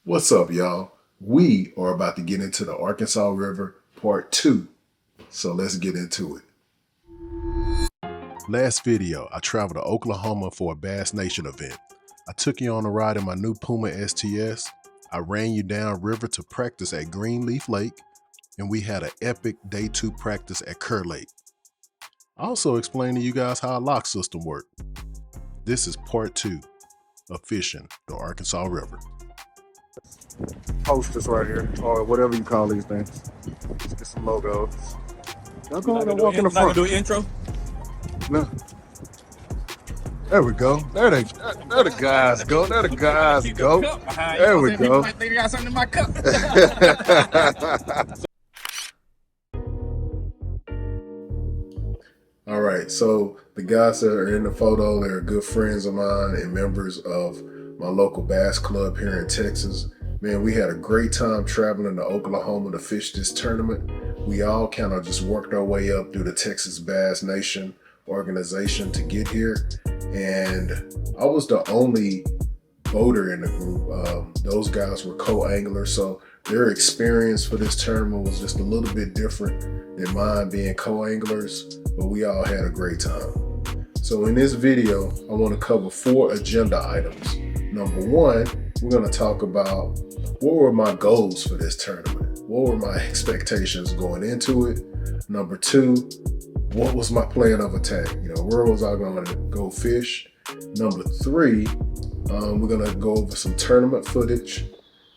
What's up, y'all? We are about to get into the Arkansas River Part 2. So let's get into it. Last video, I traveled to Oklahoma for a Bass Nation event. I took you on a ride in my new Puma STS. I ran you down river to practice at Greenleaf Lake, and we had an epic day 2 practice at Kerr Lake. I also explained to you guys how a lock system worked. This is Part 2 of fishing the Arkansas River. Posters right here, or whatever you call these things. Let's get some logos. Y'all go ahead and walk in the front. Not gonna do an intro? No. There we go. There the guys go. There the guys go. There we go. They got something in my cup. All right, so the guys that are in the photo, they're good friends of mine and members of my local bass club here in Texas. Man, we had a great time traveling to Oklahoma to fish this tournament. We all kind of just worked our way up through the Texas Bass Nation organization to get here. And I was the only boater in the group. Those guys were co-anglers, so their experience for this tournament was just a little bit different than mine being co-anglers, but we all had a great time. So in this video, I want to cover 4 agenda items. Number 1, we're going to talk about what were my goals for this tournament? What were my expectations going into it? Number 2, what was my plan of attack? Where was I going to go fish? Number 3, we're going to go over some tournament footage.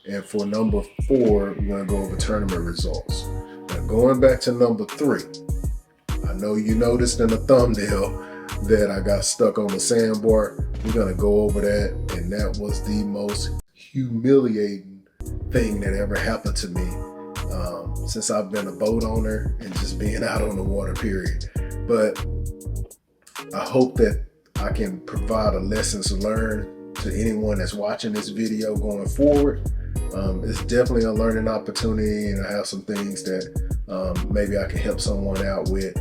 And for number 4, we're going to go over tournament results. Now, going back to number 3, I know you noticed in the thumbnail that I got stuck on the sandbar. We're going to go over that, and that was the most humiliating thing that ever happened to me since I've been a boat owner and just being out on the water, period. But I hope that I can provide a lessons learned to anyone that's watching this video going forward. It's definitely a learning opportunity, and I have some things that maybe I can help someone out with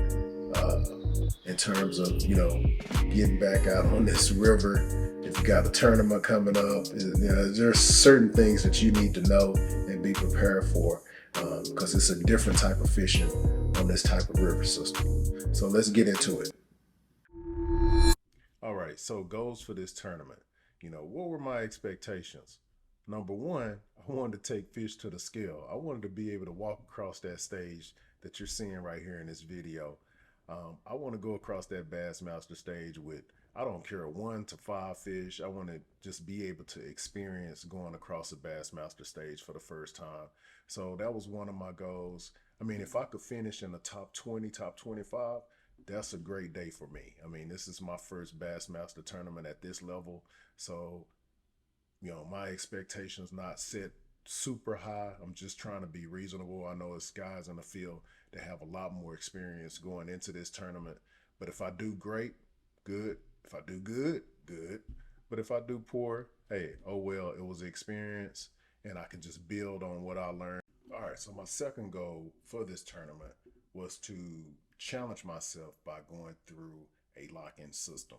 in terms of, getting back out on this river. If you got a tournament coming up, there's certain things that you need to know and be prepared for because it's a different type of fishing on this type of river system. So let's get into it. All right, so goals for this tournament. What were my expectations? Number 1, I wanted to take fish to the scale. I wanted to be able to walk across that stage that you're seeing right here in this video. I want to go across that Bassmaster stage with, I don't care, 1 to 5 fish. I want to just be able to experience going across the Bassmaster stage for the first time. So that was one of my goals. I mean, if I could finish in the top 20, top 25, that's a great day for me. I mean, this is my first Bassmaster tournament at this level. So, my expectations not set super high. I'm just trying to be reasonable. I know it's guys in the field that have a lot more experience going into this tournament. But if I do great, good. If I do good, good. But if I do poor, hey, oh well, it was an experience and I can just build on what I learned. All right, so my second goal for this tournament was to challenge myself by going through a lock-in system.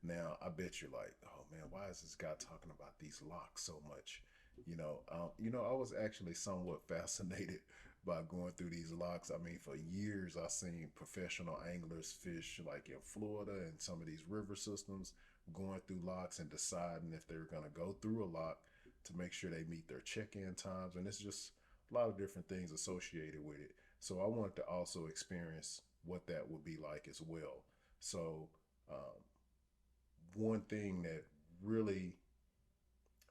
Now, I bet you're like, oh man, why is this guy talking about these locks so much? I was actually somewhat fascinated by going through these locks. I mean, for years, I've seen professional anglers fish like in Florida and some of these river systems going through locks and deciding if they're going to go through a lock to make sure they meet their check-in times. And it's just a lot of different things associated with it. So I wanted to also experience what that would be like as well. So one thing that really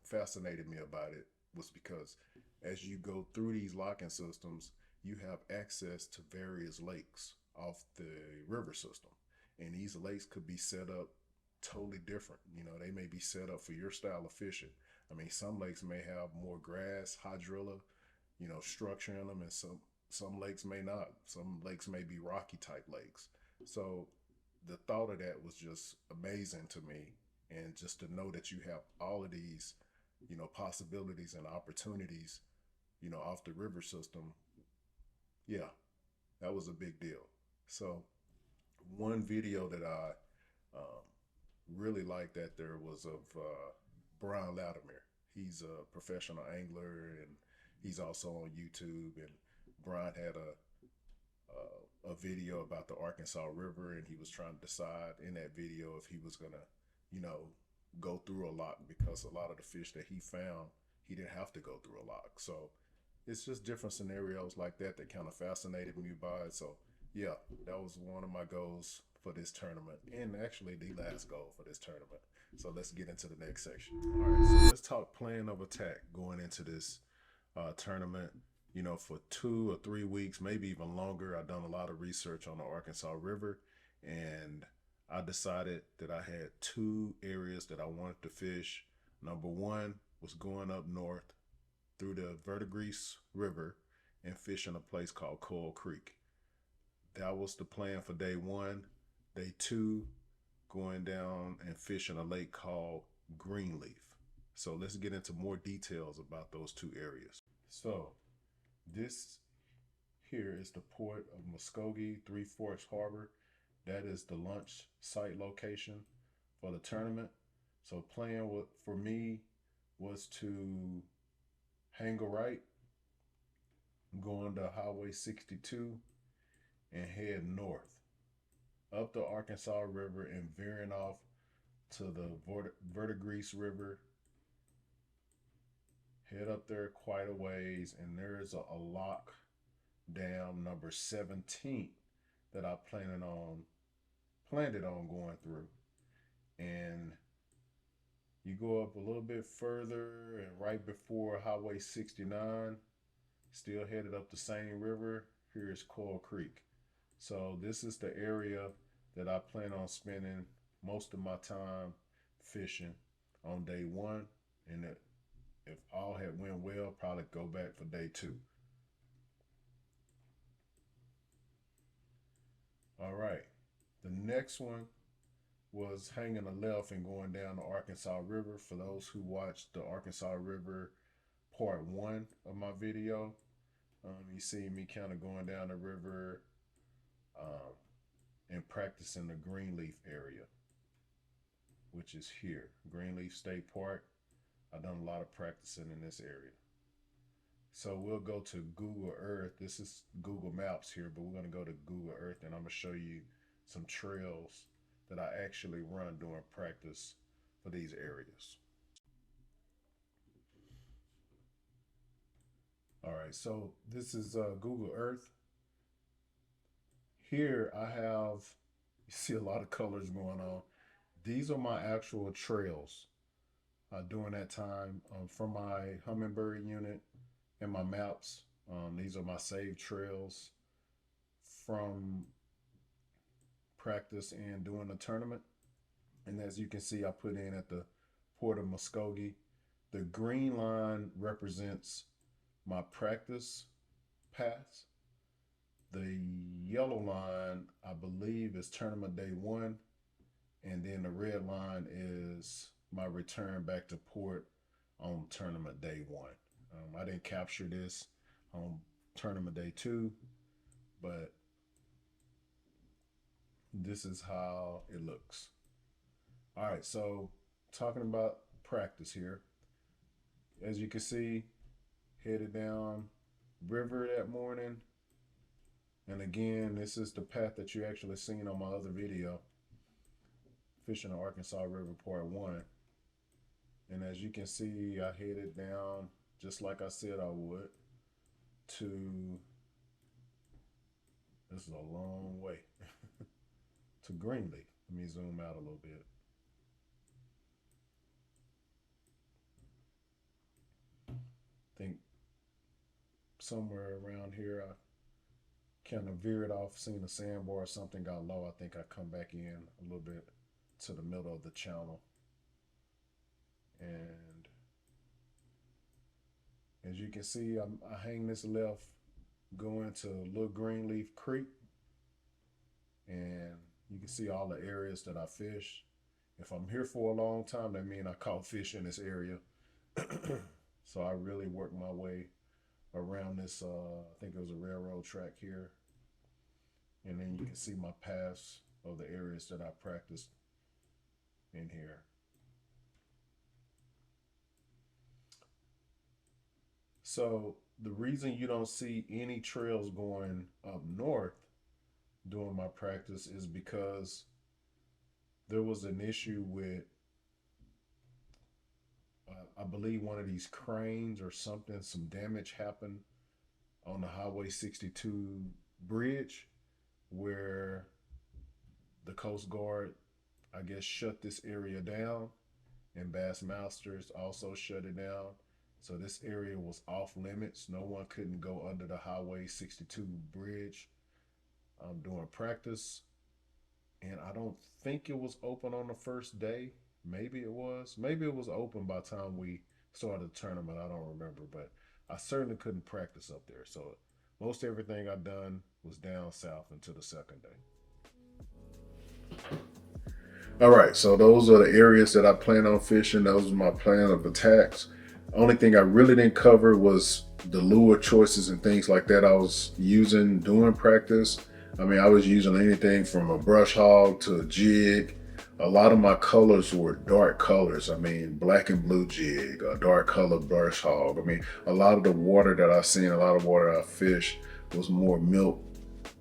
fascinated me about it was because as you go through these locking systems, you have access to various lakes off the river system. And these lakes could be set up totally different. They may be set up for your style of fishing. I mean, some lakes may have more grass, hydrilla, structure in them, and some lakes may not. Some lakes may be rocky type lakes. So the thought of that was just amazing to me. And just to know that you have all of these, possibilities and opportunities, off the river system, yeah, that was a big deal. So one video that I really liked that there was of Brian Latimer. He's a professional angler, and he's also on YouTube. And Brian had a video about the Arkansas River, and he was trying to decide in that video if he was gonna, you know, go through a lock, because a lot of the fish that he found, he didn't have to go through a lock. So it's just different scenarios like that that kind of fascinated me by it. So yeah, that was one of my goals for this tournament, and actually the last goal for this tournament. So let's get into the next section. All right, so let's talk plan of attack going into this tournament. You know, for 2 or 3 weeks, maybe even longer, I've done a lot of research on the Arkansas River, and I decided that I had two areas that I wanted to fish. Number one was going up north through the Verdigris River and fishing a place called Coal Creek. That was the plan for day one. Day two, going down and fishing a lake called Greenleaf. So let's get into more details about those two areas. So this here is the port of Muskogee, Three Forks Harbor. That is the launch site location for the tournament. So plan for me was to hang a right, going to Highway 62 and head north up the Arkansas River and veering off to the Verdigris River. Head up there quite a ways, and there's a lock dam number 17 that I planned it on going through. And you go up a little bit further, and right before Highway 69, still headed up the same river, here's Coal Creek. So this is the area that I plan on spending most of my time fishing on day one. And if all had went well, probably go back for day two. All right. The next one was hanging a left and going down the Arkansas River. For those who watched the Arkansas River part one of my video, you see me kind of going down the river um, and practicing the Greenleaf area, which is here, Greenleaf State Park. I've done a lot of practicing in this area. So we'll go to Google Earth. This is Google Maps here, but we're going to go to Google Earth, and I'm going to show you some trails that I actually run during practice for these areas. All right, so this is Google Earth. Here I have, you see a lot of colors going on. These are my actual trails during that time from my Humminbird unit and my maps. These are my saved trails from practice and doing the tournament. And as you can see, I put in at the Port of Muskogee. The green line represents my practice paths. The yellow line, I believe, is tournament day one. And then the red line is my return back to port on tournament day one. I didn't capture this on tournament day two, but this is how it looks. All right, so talking about practice here, as you can see, headed down river that morning. And again, this is the path that you actually seen on my other video, fishing the Arkansas River part one. And as you can see, I headed down just like I said I would to, this is a long way, to Greenleaf. Let me zoom out a little bit. I think somewhere around here, I kind of veered off, seen a sandbar or something, got low. I think I come back in a little bit to the middle of the channel. And as you can see, I hang this left going to Little Greenleaf Creek, and you can see all the areas that I fish. If I'm here for a long time, that means I caught fish in this area. So I really worked my way around this, I think it was a railroad track here. And then you can see my paths of the areas that I practiced in here. So the reason you don't see any trails going up north during my practice is because there was an issue with, I believe, one of these cranes or something. Some damage happened on the Highway 62 bridge where the Coast Guard, I guess, shut this area down, and Bass Masters also shut it down. So this area was off limits. No one couldn't go under the Highway 62 bridge during practice. And I don't think it was open on the first day. Maybe it was. Maybe it was open by the time we started the tournament. I don't remember, but I certainly couldn't practice up there. So most everything I done was down south until the second day. All right, so those are the areas that I plan on fishing. Those are my plan of attacks. Only thing I really didn't cover was the lure choices and things like that I was using during practice. I mean, I was using anything from a brush hog to a jig. A lot of my colors were dark colors. I mean, black and blue jig, a dark color brush hog. I mean, a lot of the water that I've seen, a lot of water I fished was more milk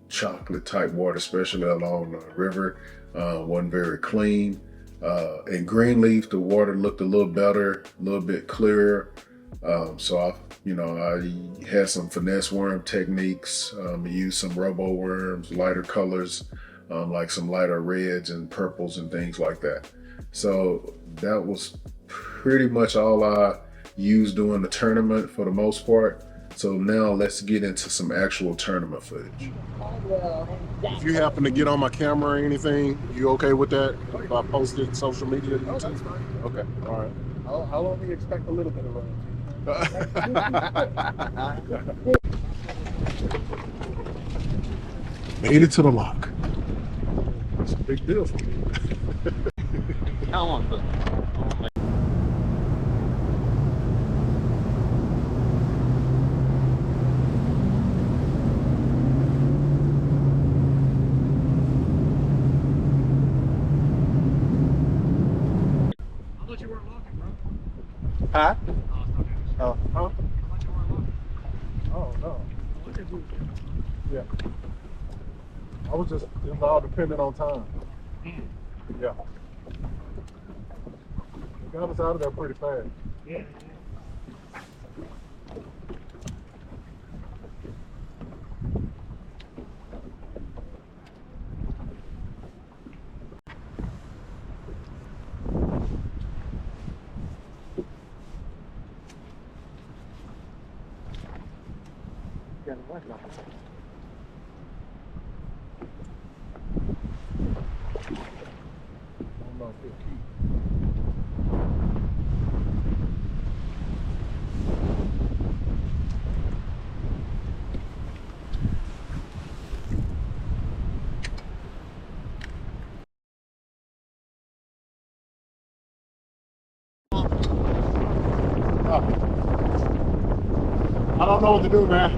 chocolate type water, especially along the river. Wasn't very clean. In Greenleaf, the water looked a little better, a little bit clearer. So I had some finesse worm techniques. Used some robo worms, lighter colors, like some lighter reds and purples and things like that. So that was pretty much all I used during the tournament for the most part. So now let's get into some actual tournament footage. If you happen to get on my camera or anything, you okay with that? If I post it on social media? Oh, that's fine. Okay, all right. I'll only expect a little bit of rain. Made it to the lock. It's a big deal for me. How long? I thought you weren't looking, bro. Huh? Oh, Huh? I thought you weren't looking. Oh, no. Look at you. Yeah. I was just, it was all dependent on time. Yeah. They got us out of there pretty fast. Yeah. Got a light on. I don't know if it'll keep. I don't know what to do, man.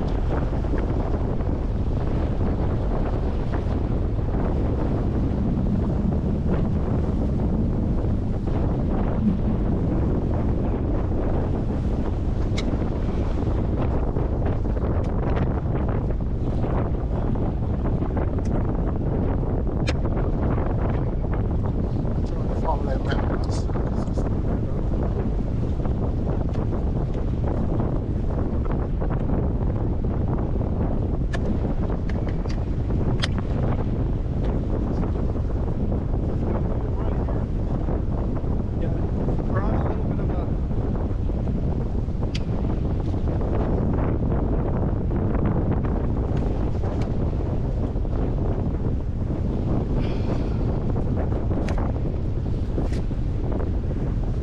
Follow that map.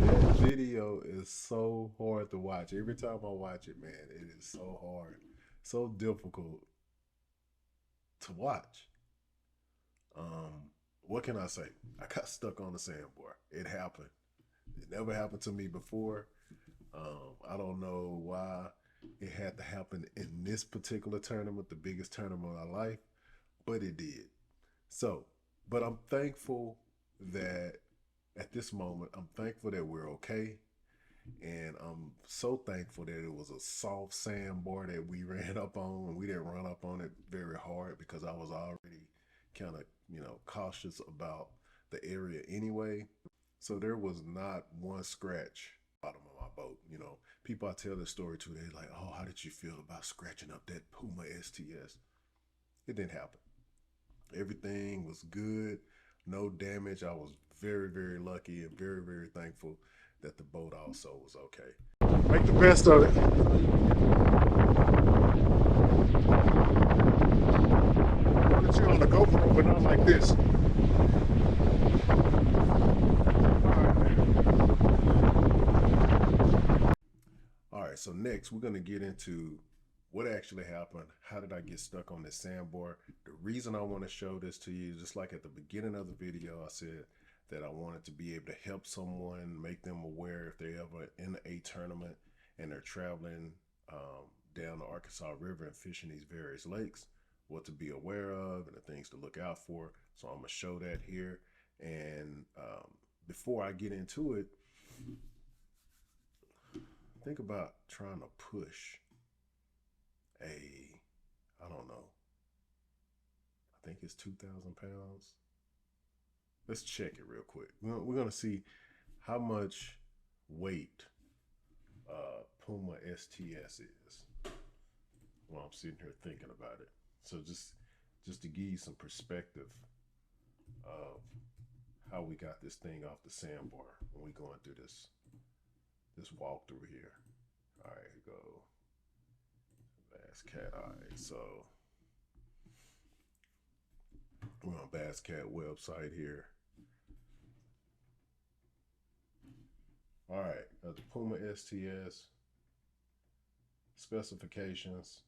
That video is so hard to watch. Every time I watch it, man, it is so hard, so difficult to watch. What can I say? I got stuck on the sandbar. It happened. It never happened to me before. I don't know why it had to happen in this particular tournament, the biggest tournament of my life, but it did. So, but I'm thankful that at this moment, I'm thankful that we're okay. And I'm so thankful that it was a soft sandbar that we ran up on, and we didn't run up on it very hard because I was already kind of, cautious about the area anyway. So there was not one scratch bottom of my boat. People I tell this story to, they're like, "Oh, how did you feel about scratching up that Puma STS?" It didn't happen. Everything was good, no damage. I was very, very lucky and very, very thankful that the boat also was okay. Make the best of it. Put you on the GoPro, but not like this. All right, so next we're going to get into what actually happened. How did I get stuck on this sandbar? The reason I want to show this to you, just like at the beginning of the video, I said that I wanted to be able to help someone, make them aware if they're ever in a tournament and they're traveling down the Arkansas River and fishing these various lakes, what to be aware of and the things to look out for. So I'm going to show that here. And before I get into it, think about trying to push I don't know, I think it's 2,000 pounds. Let's check it real quick. We're going to see how much weight Puma STS is while I'm sitting here thinking about it. So just to give you some perspective of how we got this thing off the sandbar when we going through this walkthrough here. All right, here we go. Bass Cat. All right, so we're on Bass Cat website here. All right, the Puma STS specifications.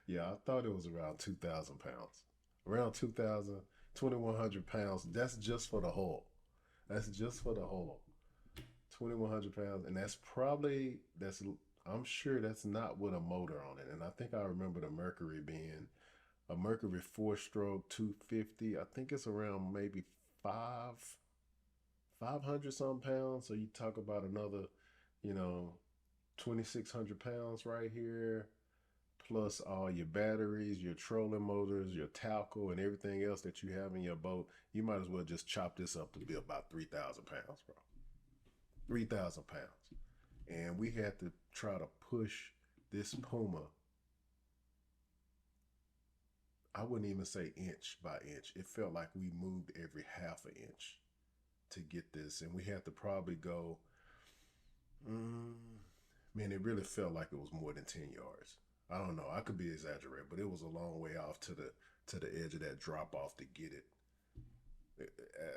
Yeah, I thought it was around 2,000 pounds. Around 2,000, 2,100 pounds. That's just for the hull. That's just for the hull. 2,100 pounds, and I'm sure that's not with a motor on it. And I think I remember the Mercury being a Mercury 4-stroke 250. I think it's around maybe 500 some pounds. So you talk about another, you know, 2,600 pounds right here, plus all your batteries, your trolling motors, your talco, and everything else that you have in your boat. You might as well just chop this up to be about 3,000 pounds, bro. 3,000 pounds. And we had to try to push this Puma. I wouldn't even say inch by inch. It felt like we moved every half an inch to get this. And we had to probably go, man, it really felt like it was more than 10 yards. I don't know. I could be exaggerating, but it was a long way off to the edge of that drop off to get it.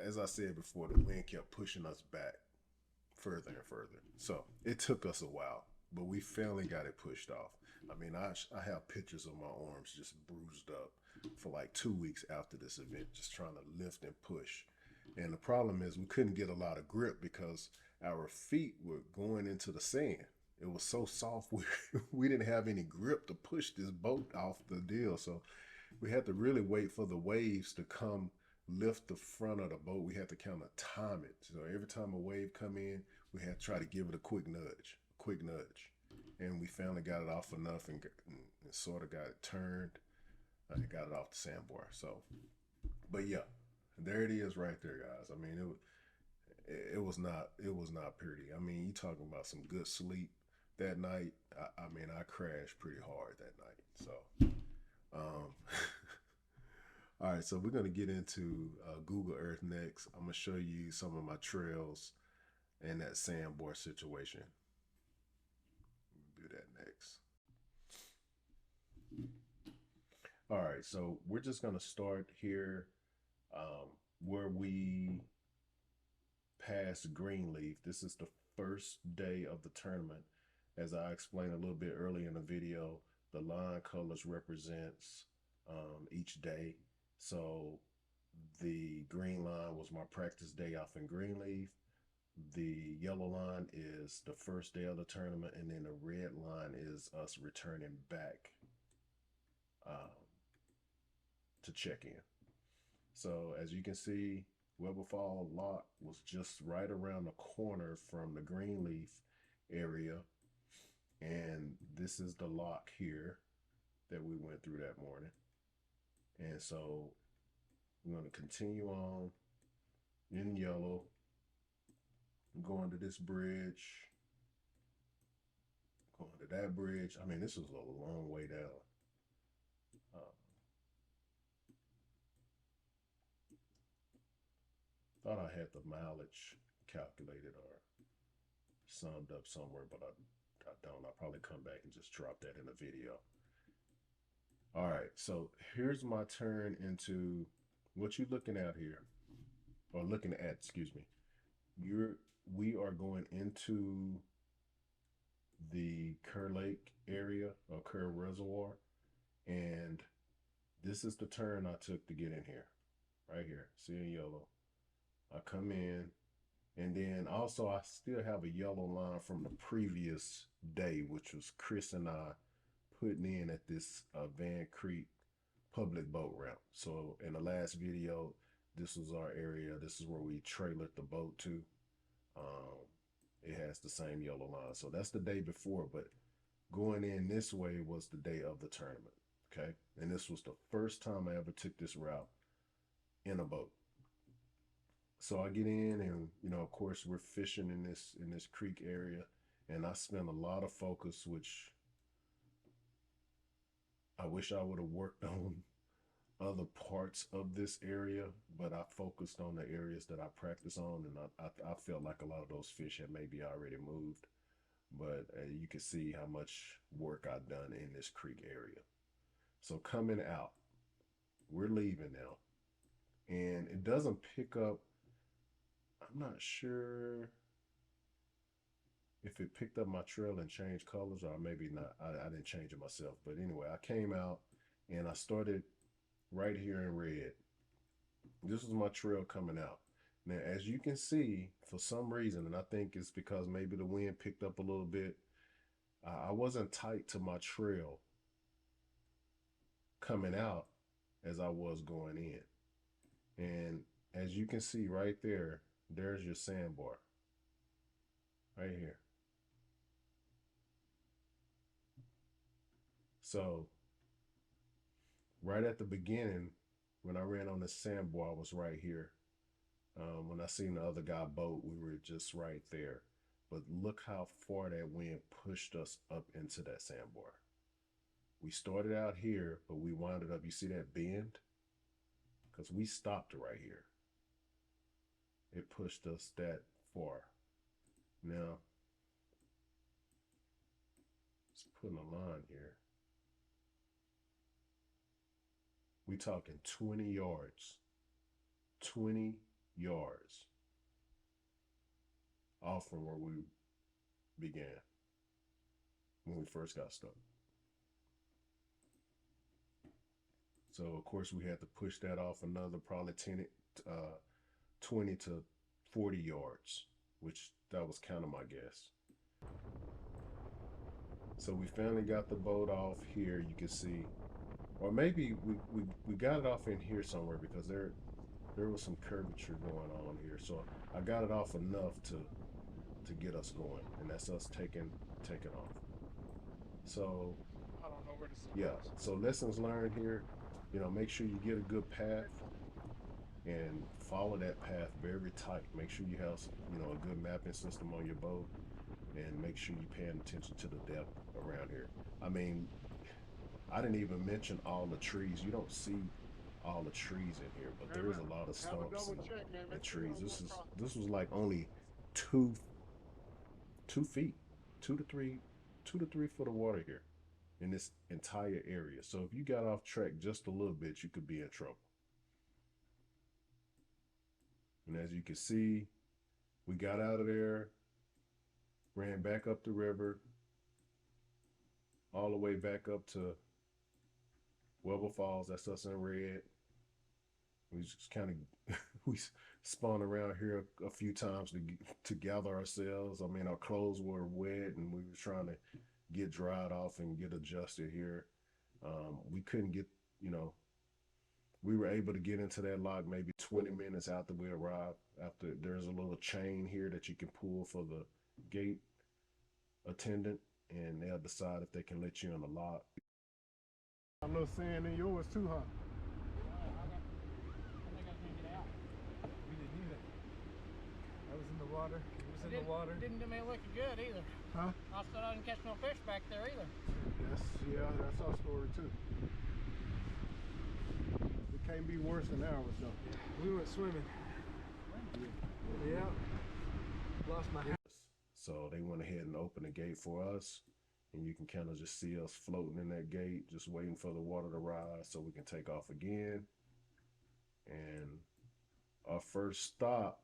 As I said before, the wind kept pushing us back further and further. So it took us a while, but we finally got it pushed off. I mean, I have pictures of my arms just bruised up for like 2 weeks after this event, just trying to lift and push. And the problem is we couldn't get a lot of grip because our feet were going into the sand. It was so soft, we didn't have any grip to push this boat off the deal. So we had to really wait for the waves to come lift the front of the boat. We had to kind of time it. So every time a wave come in, we had to try to give it a quick nudge. And we finally got it off enough and sort of got it turned and got it off the sandbar. So, but yeah, there it is right there, guys. I mean, it was not pretty. I mean, you talking about some good sleep that night. I mean, I crashed pretty hard that night. So, um, all right, so we're gonna get into Google Earth next. I'm gonna show you some of my trails and that sandbar situation. We'll do that next. All right, so we're just gonna start here where we passed Greenleaf. This is the first day of the tournament. As I explained a little bit earlier in the video, the line colors represents each day. So the green line was my practice day off in Greenleaf. The yellow line is the first day of the tournament, and then the red line is us returning back um, to check in. So as you can see, Weber Fall Lock was just right around the corner from the Greenleaf area. And this is the lock here that we went through that morning. And so we're going to continue on in yellow, going to this bridge, going to that bridge. I mean, this is a long way down. Thought I had the mileage calculated or summed up somewhere, but I don't. I'll probably come back and just drop that in the video. All right, so here's my turn into what you're looking at here, or looking at, excuse me. We are going into the Kerr Lake area or Kerr Reservoir, and this is the turn I took to get in here, right here. See in yellow. I come in, and then also I still have a yellow line from the previous day, which was Chris and I putting in at this Van Creek public boat ramp. So in the last video, this was our area. This is where we trailered the boat to. It has the same yellow line. So that's the day before, but going in this way was the day of the tournament. Okay. And this was the first time I ever took this route in a boat. So I get in and, of course we're fishing in this creek area, and I spent a lot of focus, which I wish I would have worked on other parts of this area, but I focused on the areas that I practice on, and I felt like a lot of those fish had maybe already moved, but you can see how much work I've done in this creek area. So coming out, we're leaving now, and it doesn't pick up. I'm not sure if it picked up my trail and changed colors, or maybe not. I didn't change it myself, but anyway, I came out and I started right here in red. This was my trail coming out. Now, as you can see, for some reason, and I think it's because maybe the wind picked up a little bit, I wasn't tight to my trail coming out as I was going in. And as you can see right there, there's your sandbar right here. So right at the beginning, when I ran on the sandbar, I was right here. When I seen the other guy boat, we were just right there. But look how far that wind pushed us up into that sandbar. We started out here, but we wound up, you see that bend? Because we stopped right here. It pushed us that far. Now, let's put in a line here. We talking 20 yards. 20 yards off from where we began when we first got stuck. So of course we had to push that off another probably 20 to 40 yards, which that was kind of my guess. So we finally got the boat off here, you can see, or maybe we got it off in here somewhere because there was some curvature going on here. So I got it off enough to get us going, and that's us taking off. So I don't know where to see. yeah, so lessons learned here, make sure you get a good path and follow that path very tight. Make sure you have, a good mapping system on your boat, and make sure you're paying attention to the depth around here. I mean, I didn't even mention all the trees. You don't see all the trees in here, but there is a lot of Have a stumps double check, man. and Make sure you trees. don't go across. This was like only 2 feet, 2 to 3 foot of water here in this entire area. So if you got off track just a little bit, you could be in trouble. And as you can see, we got out of there, ran back up the river, all the way back up to Weber Falls. That's us in red. We just kind of we spun around here a few times to gather ourselves. I mean, our clothes were wet, and we were trying to get dried off and get adjusted here. We couldn't get, We were able to get into that lock maybe 20 minutes after we arrived. After there's a little chain here that you can pull for the gate attendant, and they'll decide if they can let you in the lock. A little sand in yours too, huh? That was in the water. It was in the water. Didn't do me looking good either. Huh? I still didn't catch no fish back there either. That's our story too. It can't be worse than ours though. We went swimming. Yeah. Lost my hat. So they went ahead and opened the gate for us, and you can kind of just see us floating in that gate, just waiting for the water to rise so we can take off again. And our first stop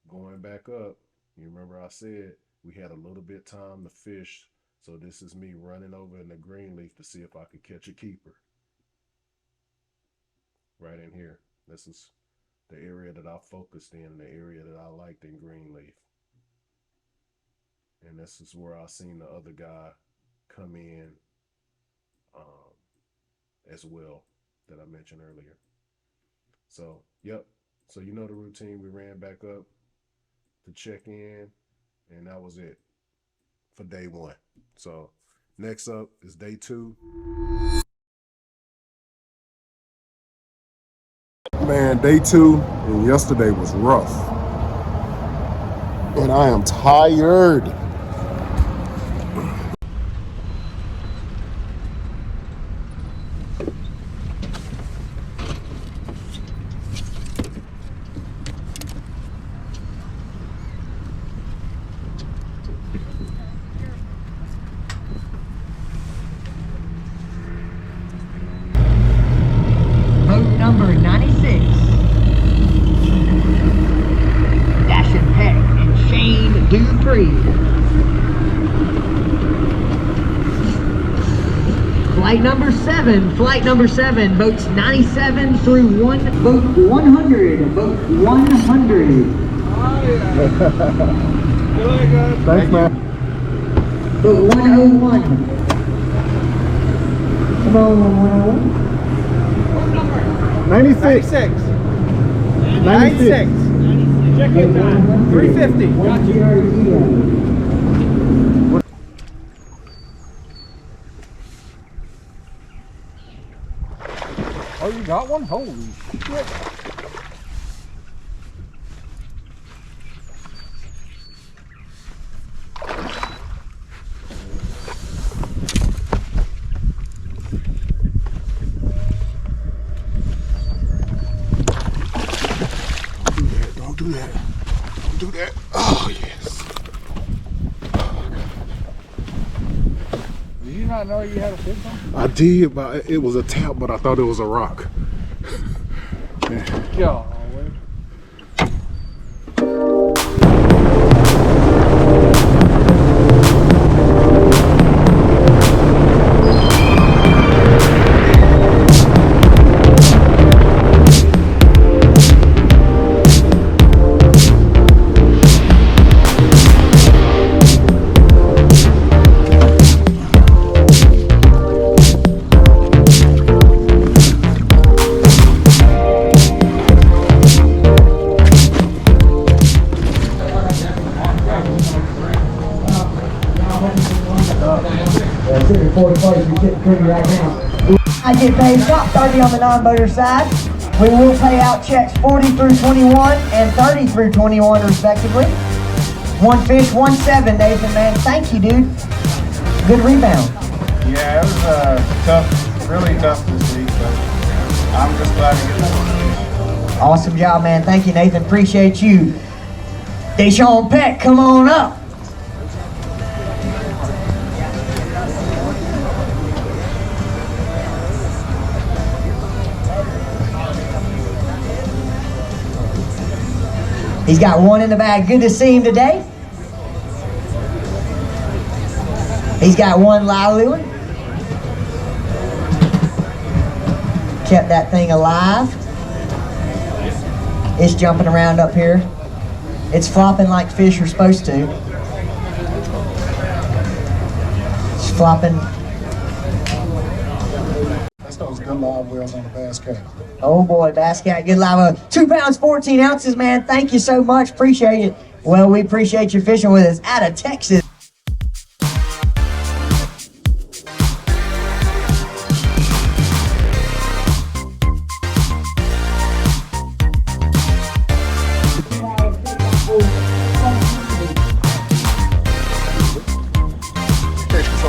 going back up, you remember I said we had a little bit time to fish, so this is me running over in the greenleaf to see if I could catch a keeper. Right in here. This is the area that I focused in, the area that I liked in Greenleaf. And this is where I seen the other guy come in as well that I mentioned earlier. So, yep. So you know the routine. We ran back up to check in, and that was it for day one. So next up is day two. Man, day two and yesterday was rough. And I am tired. Boat number 96. Dashin Peck and Shane Dupree. Flight number 7, boats 97 through boat 100, boat 100. Oh, yeah. Good luck, guys. Thanks, man. Boat 101. Come on, 101. 96. 96. Check-in time. 350. Got you. Oh, you got one? Holy shit. Don't do that. Don't do that. Oh, yes. Did you not know you had a fish on? I did, but it was a tap, but I thought it was a rock. Golly. I get paid top 30 on the non-boater side. We will pay out checks 40 through 21 and 30 through 21 respectively. One fish, 1-7, Nathan, man. Thank you, dude. Good rebound. Yeah, it was tough, really tough this week, but I'm just glad to get that. Awesome job, man. Thank you, Nathan. Appreciate you. Deshaun Peck, come on up. He's got one in the bag. Good to see him today. He's got one live. Kept that thing alive. It's jumping around up here. It's flopping like fish are supposed to. It's flopping. That's those good live wells on the bass cat. Oh boy, Bass Cat, good live. 2 pounds, 14 ounces, man. Thank you so much. Appreciate it. Well, we appreciate you fishing with us out of Texas.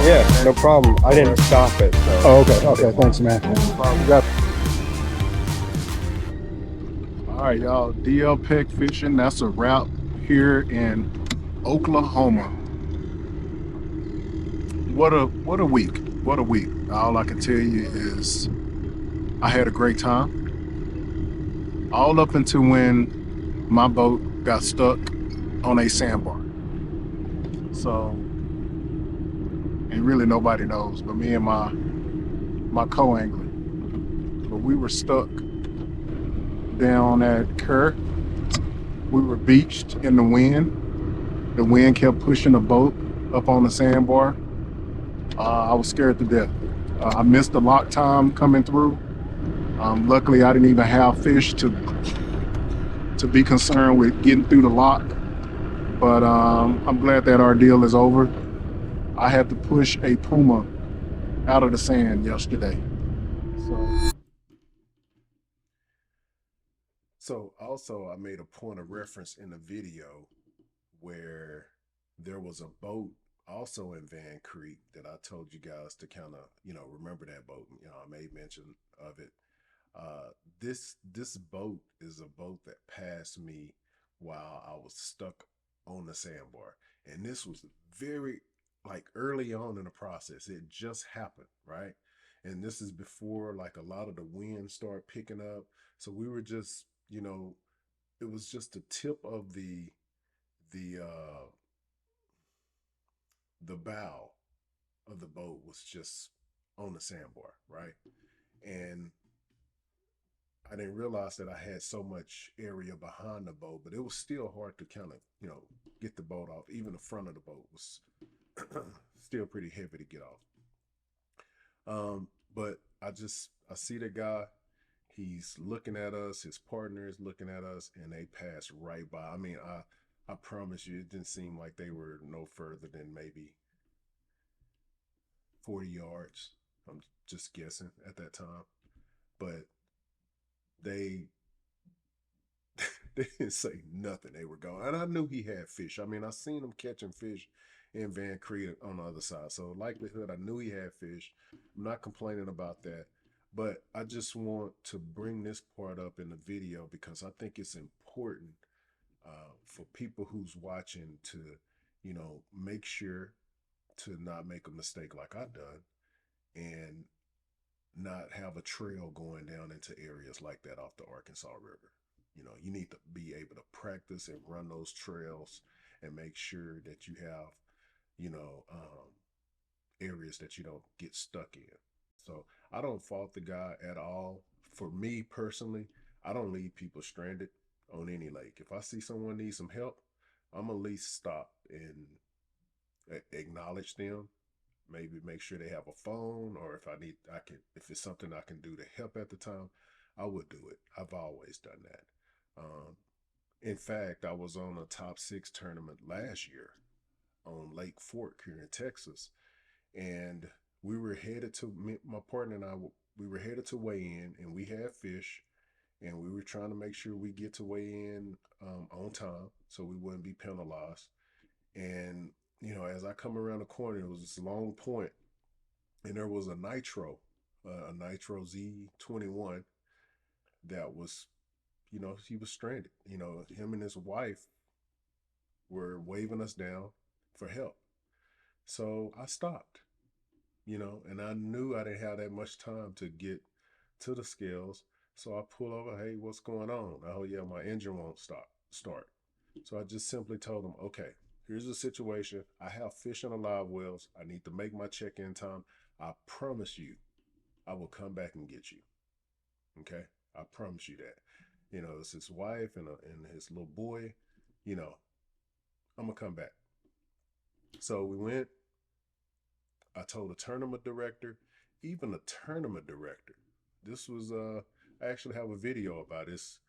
Yeah, no problem. I didn't stop it. So. Oh, okay. Okay. Thanks, man. All right, y'all. DL peg fishing. That's a wrap here in Oklahoma. What a week. What a week. All I can tell you is I had a great time. All up until when my boat got stuck on a sandbar. So, and really nobody knows but me and my co-angler. But we were stuck down at Kerr. We were beached in the wind. The wind kept pushing the boat up on the sandbar. I was scared to death. I missed the lock time coming through. Luckily, I didn't even have fish to be concerned with getting through the lock. But I'm glad that our deal is over. I had to push a puma out of the sand yesterday. So also I made a point of reference in the video where there was a boat also in Van Creek that I told you guys to kind of, remember that boat. I made mention of it. This boat is a boat that passed me while I was stuck on the sandbar. And this was very like early on in the process. It just happened, right? And this is before like a lot of the wind started picking up. So we were just, it was just the tip of the uh the bow of the boat was just on the sandbar, right? And I didn't realize that I had so much area behind the boat, but it was still hard to kind of, get the boat off. Even the front of the boat was still pretty heavy to get off. But I see the guy, he's looking at us, his partner is looking at us, and they passed right by. I mean, I promise you, it didn't seem like they were no further than maybe 40 yards. I'm just guessing at that time. But they they didn't say nothing. They were gone. And I knew he had fish. I mean, I seen him catching fish in Van Creek on the other side. So likelihood I knew he had fish. I'm not complaining about that. But I just want to bring this part up in the video because I think it's important for people who's watching to, make sure to not make a mistake like I've done and not have a trail going down into areas like that off the Arkansas River. You need to be able to practice and run those trails and make sure that you have, areas that you don't get stuck in. So I don't fault the guy at all. For me personally, I don't leave people stranded on any lake. If I see someone needs some help, I'm at least stop and acknowledge them. Maybe make sure they have a phone, or if it's something I can do to help at the time, I would do it. I've always done that. In fact, I was on a top 6 tournament last year on Lake Fork here in Texas, and we were headed to my partner and I. We were headed to weigh in, and we had fish, and we were trying to make sure we get to weigh in on time so we wouldn't be penalized. And as I come around the corner, it was this long point, and there was a Nitro Z21 that was, he was stranded. Him and his wife were waving us down for help. So I stopped, and I knew I didn't have that much time to get to the scales. So I pull over, hey, what's going on? Oh yeah, my engine won't start. So I just simply told them, okay, here's the situation. I have fish in the live wells. I need to make my check-in time. I promise you, I will come back and get you. Okay, I promise you that. It's his wife and his little boy. I'm gonna come back. So we went. I told the tournament director, even the tournament director this was I actually have a video about this.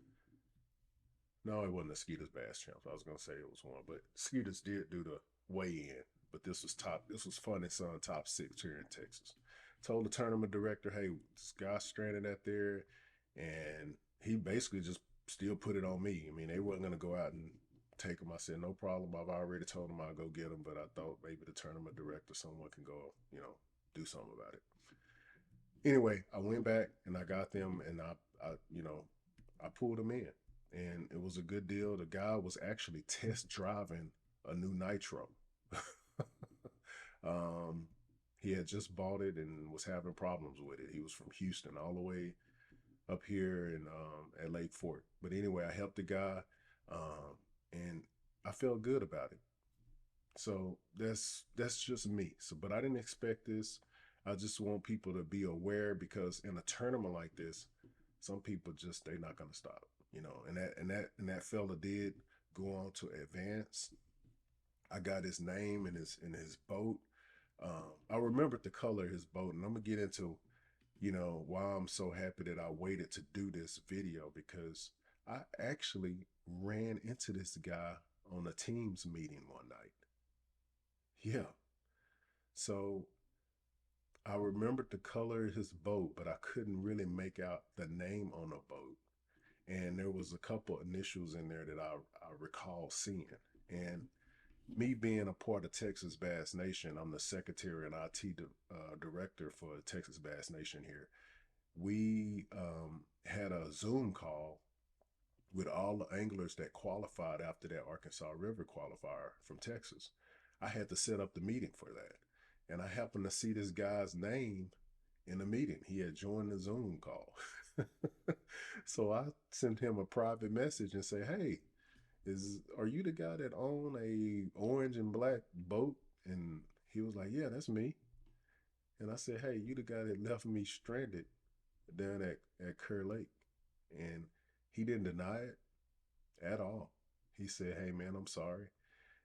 No, it wasn't the Skeeters Bass Champs. I was gonna say it was one, but Skeeters did do the weigh-in. But this was Fun and Son top 6 here in Texas. Told the tournament director, hey, this guy's stranded out there, and he basically just still put it on me. I mean, they wasn't gonna go out and take him. I said, no problem. I've already told him I'll go get him, but I thought maybe the tournament director, someone can go, do something about it. Anyway, I went back and I got them, and I pulled them in, and it was a good deal. The guy was actually test driving a new Nitro. He had just bought it and was having problems with it. He was from Houston all the way up here in at Lake Fort. But anyway, I helped the guy, and I felt good about it. So that's just me. So, but I didn't expect this. I just want people to be aware, because in a tournament like this, some people just, they're not gonna stop. And that fella did go on to advance. I got his name in his boat. I remembered the color of his boat, and I'm gonna get into why I'm so happy that I waited to do this video, because I actually ran into this guy on a Teams meeting one night. Yeah. So I remembered the color of his boat, but I couldn't really make out the name on the boat. And there was a couple initials in there that I recall seeing. And me being a part of Texas Bass Nation, I'm the secretary and IT director for Texas Bass Nation here. We had a Zoom call with all the anglers that qualified after that Arkansas River qualifier from Texas. I had to set up the meeting for that. And I happened to see this guy's name in the meeting. He had joined the Zoom call. So I sent him a private message and say, hey, are you the guy that own a orange and black boat? And he was like, yeah, that's me. And I said, hey, you the guy that left me stranded down at Kerr Lake. And he didn't deny it at all. He said, hey man, I'm sorry.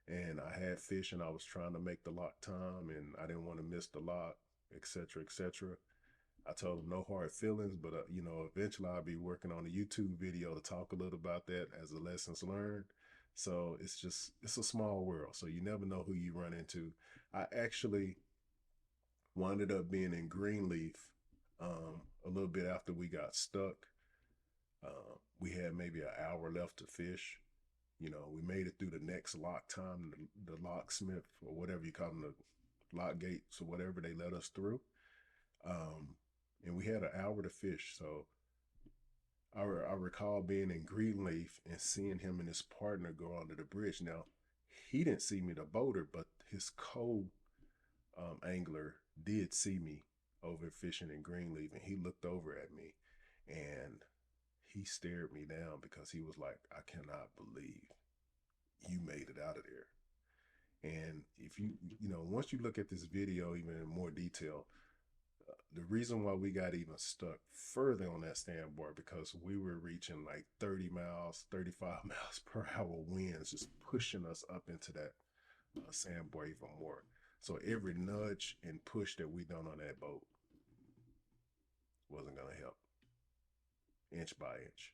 And I had fish and I was trying to make the lock time and I didn't want to miss the lock, etc., etc. I told him no hard feelings, but eventually I'll be working on a YouTube video to talk a little about that as a lessons learned. So it's a small world. So you never know who you run into. I actually wound up being in Greenleaf a little bit after we got stuck. We had maybe an hour left to fish. We made it through the next lock time, the locksmith or whatever you call them, the lock gates or whatever they let us through. And we had an hour to fish. So I recall being in Greenleaf and seeing him and his partner go under the bridge. Now, he didn't see me, the boater, but his angler did see me over fishing in Greenleaf, and he looked over at me and he stared me down because he was like, I cannot believe you made it out of there. And if once you look at this video even in more detail, the reason why we got even stuck further on that sandbar, because we were reaching like 30 miles, 35 miles per hour winds, just pushing us up into that sandbar even more. So every nudge and push that we done on that boat wasn't going to help, inch by inch.